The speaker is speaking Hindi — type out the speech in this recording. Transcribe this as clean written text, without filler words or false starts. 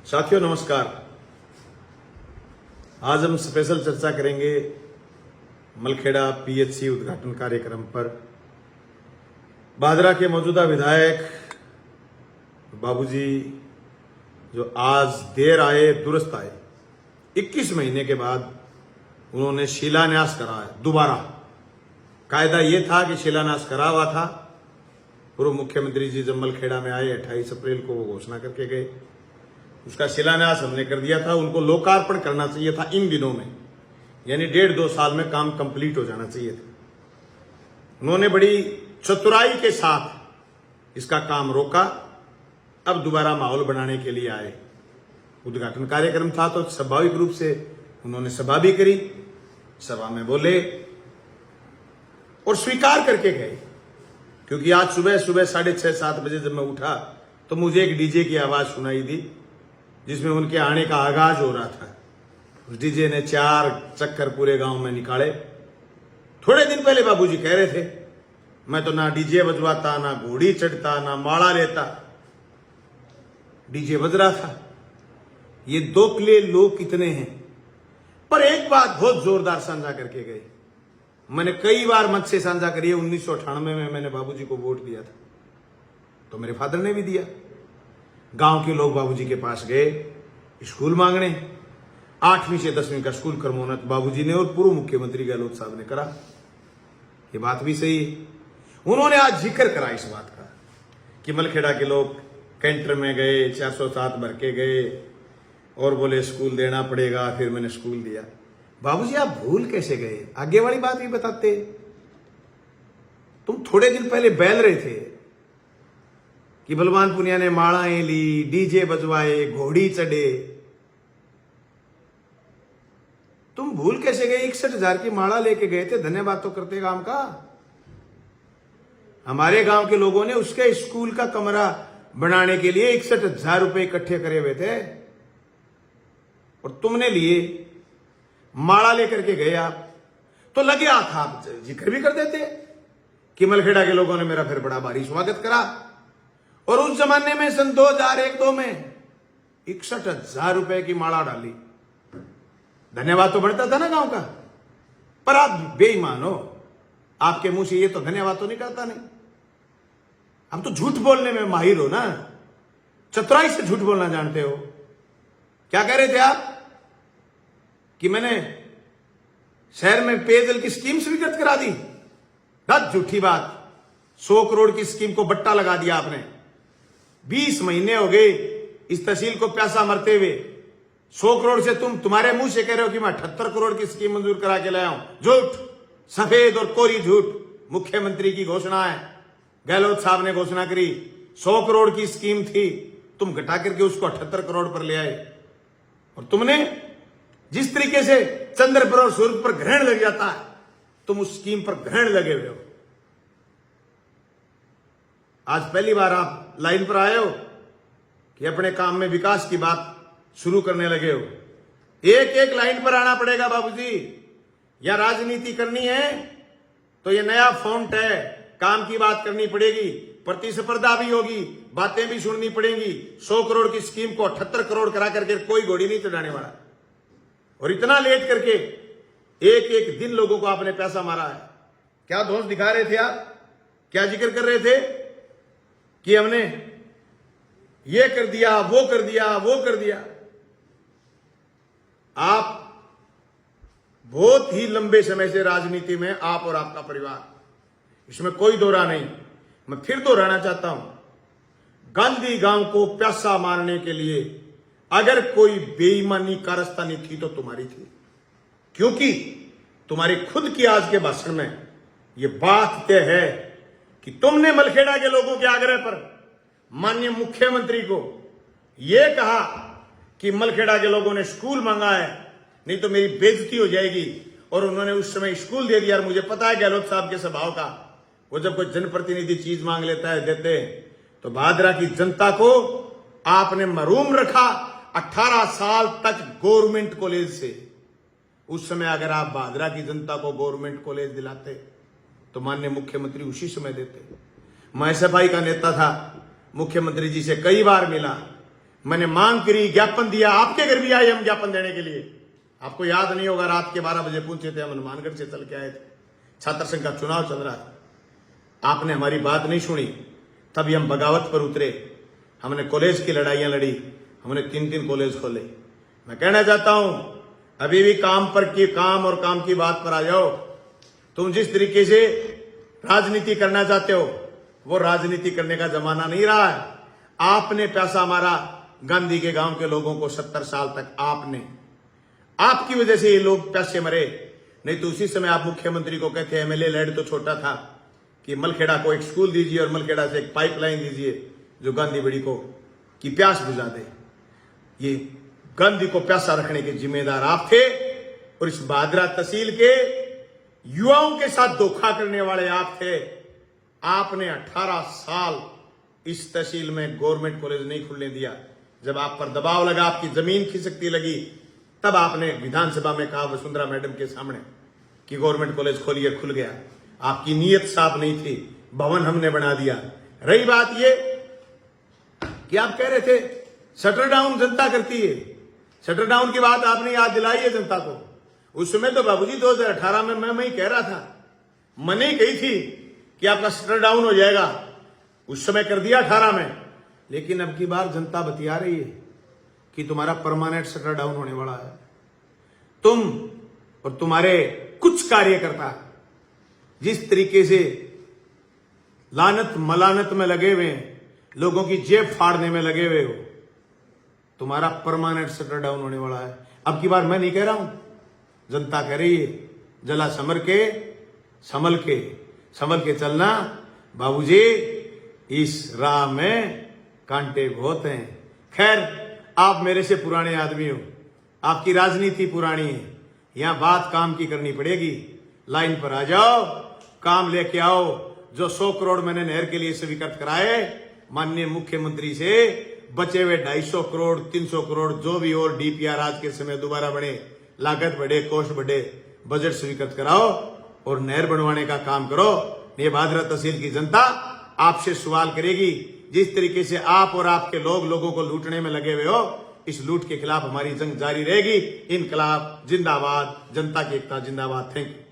साथियों नमस्कार। आज हम स्पेशल चर्चा करेंगे मलखेड़ा पीएचसी उद्घाटन कार्यक्रम पर। भादरा के मौजूदा विधायक बाबूजी जो आज देर आए दुरुस्त आए, 21 महीने के बाद उन्होंने शिलान्यास करा है दोबारा। कायदा ये था कि शिलान्यास करा हुआ था, पूर्व मुख्यमंत्री जी जब मलखेड़ा में आए 28 अप्रैल को वो घोषणा करके गए, उसका शिलान्यास हमने कर दिया था। उनको लोकार्पण करना चाहिए था इन दिनों में, यानी 1.5-2 साल में काम कंप्लीट हो जाना चाहिए था। उन्होंने बड़ी चतुराई के साथ इसका काम रोका। अब दोबारा माहौल बनाने के लिए आए। उद्घाटन कार्यक्रम था तो स्वाभाविक रूप से उन्होंने सभा भी करी, सभा में बोले और स्वीकार करके गए। क्योंकि आज सुबह 6:30-7 बजे जब मैं उठा तो मुझे एक डीजे की आवाज सुनाई दी, जिसमें उनके आने का आगाज हो रहा था। उस डीजे ने 4 चक्कर पूरे गांव में निकाले। थोड़े दिन पहले बाबूजी कह रहे थे, मैं तो ना डीजे बजवाता, ना घोड़ी चढ़ता, ना माला लेता। डीजे बज रहा था। ये दोखले लोग कितने हैं। पर एक बात बहुत जोरदार साझा करके गए। मैंने कई बार मंच से साझा करी है। 1998 में मैंने बाबूजी को वोट दिया था, तो मेरे फादर ने भी दिया। गांव के लोग बाबूजी के पास गए स्कूल मांगने। 8वीं से 10वीं का स्कूल क्रमोन्नत बाबूजी ने और पूर्व मुख्यमंत्री गहलोत साहब ने करा। ये बात भी सही है। उन्होंने आज जिक्र करा इस बात का कि मलखेड़ा के लोग कैंटर में गए, 407 भर के गए और बोले स्कूल देना पड़ेगा। फिर मैंने स्कूल दिया। बाबूजी आप भूल कैसे गए? आगे वाली बात भी बताते। तुम थोड़े दिन पहले बैल रहे थे कि बलवान पुनिया ने मालाएं ली, डीजे बजवाए, घोड़ी चढ़े। तुम भूल कैसे गए? 61,000 की माला लेके गए थे। धन्यवाद तो करते गांव का। हमारे गांव के लोगों ने उसके स्कूल का कमरा बनाने के लिए 61,000 रुपए इकट्ठे करे हुए थे और तुमने लिए, माला लेकर के गए आप। तो लगे था आप जिक्र भी कर देते कि मलखेड़ा के लोगों ने मेरा फिर बड़ा भारी स्वागत करा। और उस जमाने में सन 2001-2 में 61,000 रुपए की माला डाली। धन्यवाद तो बढ़ता था ना गांव का। पर आप बेईमान हो। आपके मुंह से ये तो धन्यवाद तो निकलता नहीं। हम तो झूठ बोलने में माहिर हो ना, चतुराई से झूठ बोलना जानते हो। क्या कह रहे थे आप कि मैंने शहर में पेयजल की स्कीम स्वीकृत करा दी? बहुत झूठी बात। 100 करोड़ की स्कीम को बट्टा लगा दिया आपने। 20 महीने हो गए इस तहसील को प्यासा मरते हुए। 100 करोड़ से तुम्हारे मुंह से कह रहे हो कि मैं 78 करोड़ की स्कीम मंजूर करा के लाया हूं। झूठ, सफेद और कोरी झूठ। मुख्यमंत्री की घोषणा है, गहलोत साहब ने घोषणा करी। 100 करोड़ की स्कीम थी, तुम घटा करके उसको 78 करोड़ पर ले आए। और तुमने जिस तरीके से चंद्र पर और सूर्य पर ग्रहण लग जाता है, तुम उस स्कीम पर ग्रहण लगे हुए हो। आज पहली बार आप लाइन पर आए हो कि अपने काम में विकास की बात शुरू करने लगे हो। एक लाइन पर आना पड़ेगा बाबूजी। या राजनीति करनी है तो ये नया फॉन्ट है, काम की बात करनी पड़ेगी, प्रतिस्पर्धा भी होगी, बातें भी सुननी पड़ेंगी। 100 करोड़ की स्कीम को 78 करोड़ करा करके कोई घोड़ी नहीं चढ़ाने वाला। और इतना लेट करके एक दिन लोगों को आपने पैसा मारा है। क्या दोष दिखा रहे थे आप? क्या जिक्र कर रहे थे कि हमने ये कर दिया, वो कर दिया, वो कर दिया। आप बहुत ही लंबे समय से राजनीति में, आप और आपका परिवार, इसमें कोई दोहरा नहीं। मैं फिर दोहराना चाहता हूं, गांधी गांव को प्यासा मारने के लिए अगर कोई बेईमानी कारस्तानी थी तो तुम्हारी थी। क्योंकि तुम्हारी खुद की आज के भाषण में यह बात तय है कि तुमने मलखेड़ा के लोगों के आग्रह पर माननीय मुख्यमंत्री को यह कहा कि मलखेड़ा के लोगों ने स्कूल मांगा है, नहीं तो मेरी बेइज्जती हो जाएगी। और उन्होंने उस समय स्कूल दे दिया। और मुझे पता है गहलोत साहब के स्वभाव का, वो जब कोई जनप्रतिनिधि चीज मांग लेता है, देते हैं। तो भादरा की जनता को आपने महरूम रखा 18 साल तक गवर्नमेंट कॉलेज से। उस समय अगर आप भादरा की जनता को गवर्नमेंट कॉलेज दिलाते तो माननीय मुख्यमंत्री उसी समय देते। मैं एसएफआई का नेता था, मुख्यमंत्री जी से कई बार मिला। मैंने मांग करी, ज्ञापन दिया, आपके घर भी आए हम ज्ञापन देने के लिए। आपको याद नहीं होगा, रात के 12 बजे पहुंचे थे, हम हनुमानगढ़ से चल के आए थे, छात्र संघ का चुनाव चल रहा था। आपने हमारी बात नहीं सुनी, तभी हम बगावत पर उतरे, हमने कॉलेज की लड़ाइयां लड़ी, हमने 3 कॉलेज खोले। मैं कहना चाहता हूं, अभी भी काम और काम की बात पर आ जाओ। तुम जिस तरीके से राजनीति करना चाहते हो, वो राजनीति करने का जमाना नहीं रहा है। आपने पैसा मारा गांधी के गांव के लोगों को 70 साल तक, आपकी वजह से ये लोग पैसे मरे। नहीं तो उसी समय आप मुख्यमंत्री को कहते एमएलए लैड तो छोटा था कि मलखेड़ा को एक स्कूल दीजिए और मलखेड़ा से एक पाइपलाइन दीजिए जो गांधी बड़ी को की प्यास बुझा दे। ये गांधी को प्यासा रखने के जिम्मेदार आप थे, और इस भादरा तहसील के युवाओं के साथ धोखा करने वाले आप थे। आपने 18 साल इस तहसील में गवर्नमेंट कॉलेज नहीं खुलने दिया। जब आप पर दबाव लगा, आपकी जमीन खिसकती लगी, तब आपने विधानसभा में कहा वसुंधरा मैडम के सामने कि गवर्नमेंट कॉलेज खोलिए, खुल गया। आपकी नीयत साफ नहीं थी, भवन हमने बना दिया। रही बात ये कि आप कह रहे थे शटर डाउन जनता करती है, शटर डाउन की बात आपने याद दिलाई है जनता को। उस समय तो बाबूजी 2018 में मैं ही कह रहा था, मैंने ही कही थी कि आपका शटर डाउन हो जाएगा, उस समय कर दिया 18 में। लेकिन अब की बार जनता बतिया रही है कि तुम्हारा परमानेंट शटर डाउन होने वाला है। तुम और तुम्हारे कुछ कार्यकर्ता जिस तरीके से लानत मलानत में लगे हुए हैं, लोगों की जेब फाड़ने में लगे हुए हो, तुम्हारा परमानेंट शटर डाउन होने वाला है। अब की बार मैं नहीं कह रहा हूं, जनता कह रही है। जला संभल के चलना बाबूजी, इस राह में कांटे बहुत हैं। खैर, आप मेरे से पुराने आदमी हो, आपकी राजनीति पुरानी है, यहां बात काम की करनी पड़ेगी। लाइन पर आ जाओ, काम लेके आओ। जो 100 करोड़ मैंने नहर के लिए स्वीकृत कराए माननीय मुख्यमंत्री से, बचे हुए 250 करोड़ 300 करोड़ जो भी और डीपीआर आज के समय दोबारा बढ़े, लागत बढ़े, कोष्ठ बढ़े, बजट स्वीकृत कराओ और नहर बनवाने का काम करो। ये भादरा तहसील की जनता आपसे सवाल करेगी। जिस तरीके से आप और आपके लोगों को लूटने में लगे हुए हो, इस लूट के खिलाफ हमारी जंग जारी रहेगी। इनकलाब जिंदाबाद, जनता की एकता जिंदाबाद। Thank you.